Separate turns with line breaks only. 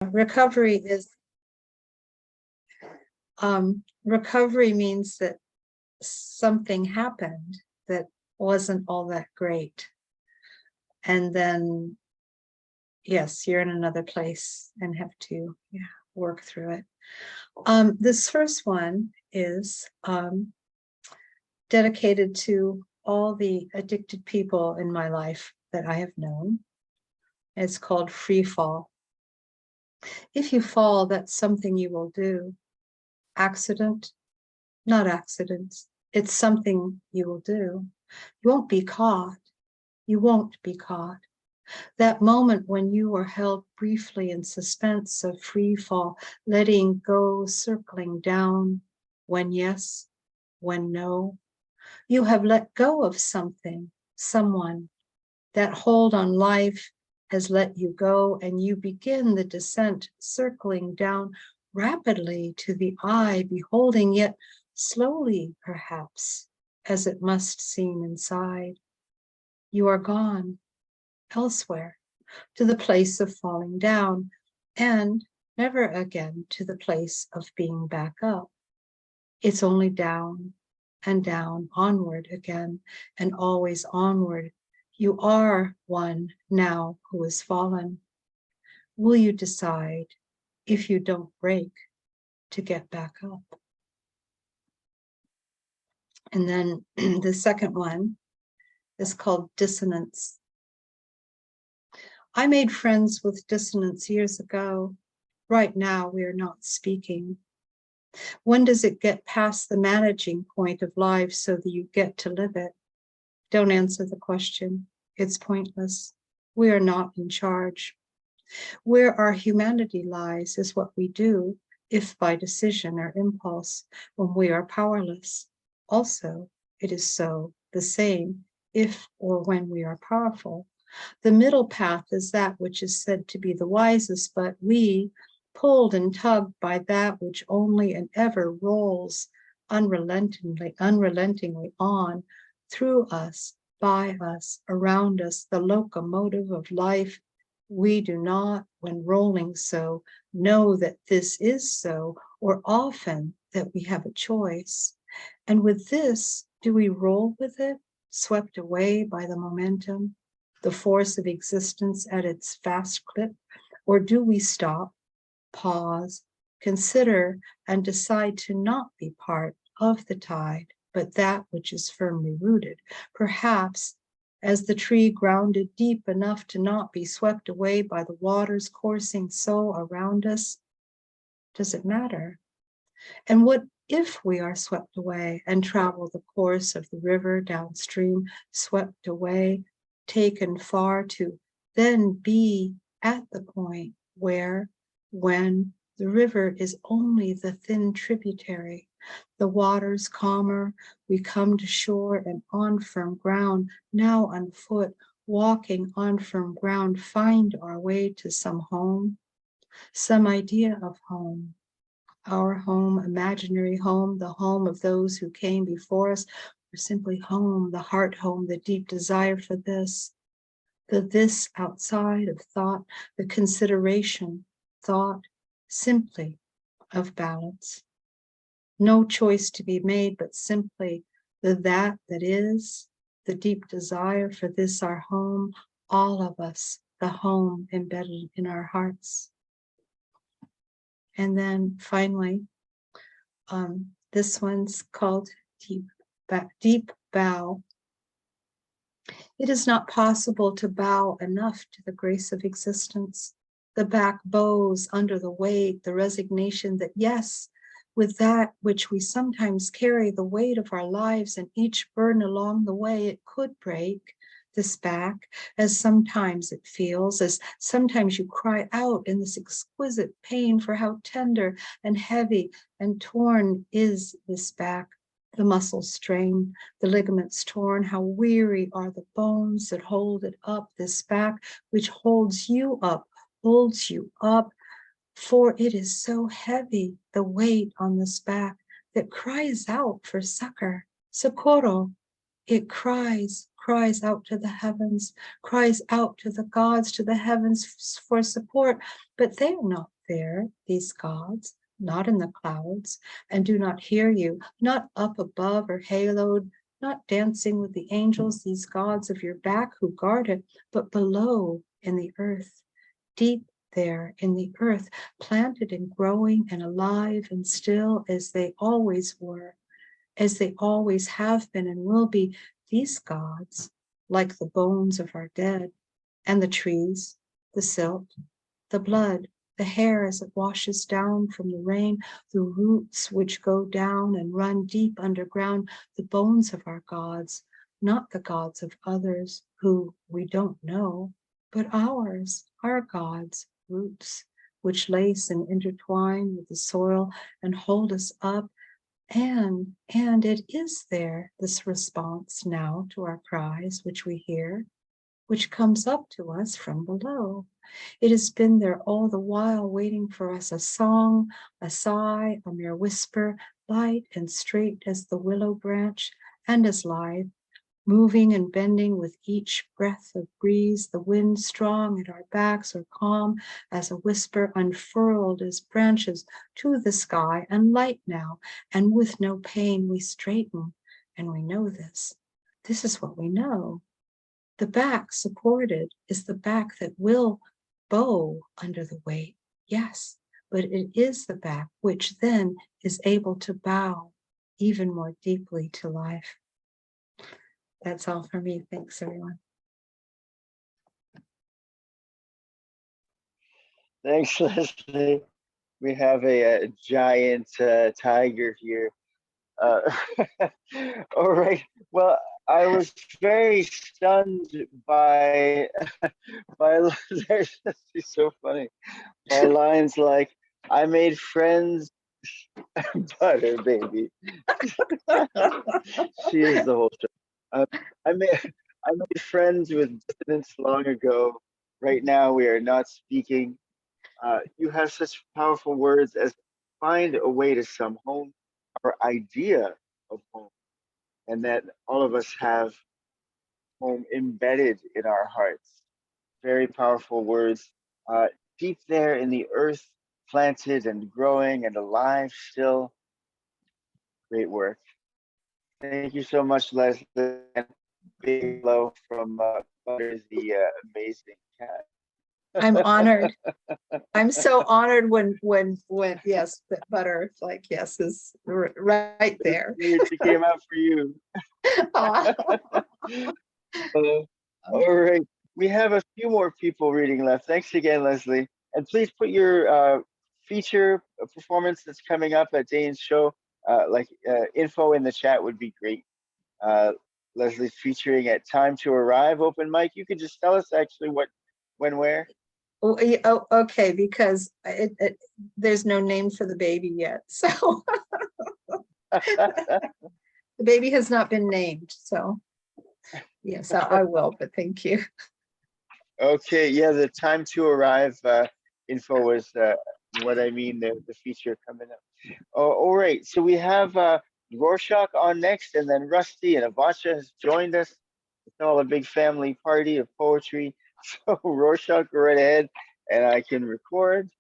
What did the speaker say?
Recovery is, recovery means that something happened that wasn't all that great. And then, yes, you're in another place and have to work through it. This first one is dedicated to all the addicted people in my life that I have known. It's called free fall. If you fall, that's something you will do. Accident, not accidents. It's something you will do. You won't be caught. You won't be caught. That moment when you are held briefly in suspense of free fall, letting go, circling down, when yes, when no, you have let go of something, someone. That hold on life has let you go, and you begin the descent, circling down rapidly to the eye, beholding, yet slowly, perhaps, as it must seem inside. You are gone elsewhere, to the place of falling down, and never again to the place of being back up. It's only down and down, onward again, and always onward. You are one now who has fallen. Will you decide, if you don't break, to get back up? And then the second one is called dissonance. I made friends with dissonance years ago. Right now, we are not speaking. When does it get past the managing point of life so that you get to live it? Don't answer the question. It's pointless. We are not in charge. Where our humanity lies is what we do, if by decision or impulse, when we are powerless. Also, it is so, the same, if or when we are powerful. The middle path is that which is said to be the wisest, but we, pulled and tugged by that which only and ever rolls unrelentingly on, through us, by us, around us, the locomotive of life, we do not, when rolling so, know that this is so, or often that we have a choice. And with this, do we roll with it, swept away by the momentum, the force of existence at its fast clip? Or do we stop, pause, consider, and decide to not be part of the tide, but that which is firmly rooted, perhaps as the tree grounded deep enough to not be swept away by the waters coursing so around us? Does it matter? And what if we are swept away and travel the course of the river downstream, swept away, taken far, to then be at the point where, when the river is only the thin tributary, the waters calmer, we come to shore and on firm ground, now on foot, walking on firm ground, find our way to some home, some idea of home. Our home, imaginary home, the home of those who came before us, or simply home, the heart home, the deep desire for this, the this outside of thought, the consideration, thought, simply of balance. No choice to be made, but simply the that is, the deep desire for this, our home, all of us, the home embedded in our hearts. And then finally, this one's called Deep Bow. It is not possible to bow enough to the grace of existence. The back bows under the weight, the resignation that yes, with that which we sometimes carry, the weight of our lives, and each burden along the way, it could break. This back, as sometimes it feels, as sometimes you cry out in this exquisite pain for how tender and heavy and torn is this back, the muscles strained, the ligaments torn, how weary are the bones that hold it up, this back which holds you up, for it is so heavy, the weight on this back that cries out for succor, socorro. It cries cries out to the heavens, cries out to the gods, to the heavens for support, but they are not there, these gods, not in the clouds, and do not hear you, not up above or haloed, not dancing with the angels, these gods of your back who guard it, but below in the earth, deep there in the earth, planted and growing and alive and still as they always were, as they always have been and will be, these gods, like the bones of our dead, and the trees, the silt, the blood, the hair as it washes down from the rain, the roots which go down and run deep underground, the bones of our gods, not the gods of others who we don't know, but ours, our gods, roots, which lace and intertwine with the soil and hold us up. And it is there, this response now to our cries, which we hear, which comes up to us from below. It has been there all the while, waiting for us, a song, a sigh, a mere whisper, light and straight as the willow branch, and as lithe, moving and bending with each breath of breeze, the wind strong at our backs or calm as a whisper, unfurled as branches to the sky, and light now, and with no pain we straighten, and we know this. This is what we know. The back supported is the back that will bow under the weight, yes, but it is the back which then is able to bow even more deeply to life. That's all for me. Thanks, everyone.
Thanks, Lesley. We have a giant tiger here. All right. Well, I was very stunned by there's she's so funny. By lines like, "I made friends, butter baby." She is the whole show. I made friends with dissidents long ago. Right now, we are not speaking. You have such powerful words as find a way to some home, our idea of home, and that all of us have home embedded in our hearts. Very powerful words, deep there in the earth, planted and growing and alive still. Great work. Thank you so much, Lesley. And big hello from Butter, the amazing cat.
I'm honored. I'm so honored when yes, Butter, like, yes, is right there.
She came out for you. All right. We have a few more people reading left. Thanks again, Lesley. And please put your feature performance that's coming up at Dane's show, info in the chat would be great. Lesley's featuring at Time to Arrive open mic. You could just tell us actually what, when, where.
Oh, okay, because there's no name for the baby yet, so the baby has not been named. So yes, I will, but thank you.
Okay, yeah, the Time to Arrive info is what I mean, the feature coming up. Oh, all right, so we have Rorschach on next, and then Rusty and Avacha has joined us. It's all a big family party of poetry. So Rorschach, go right ahead, and I can record.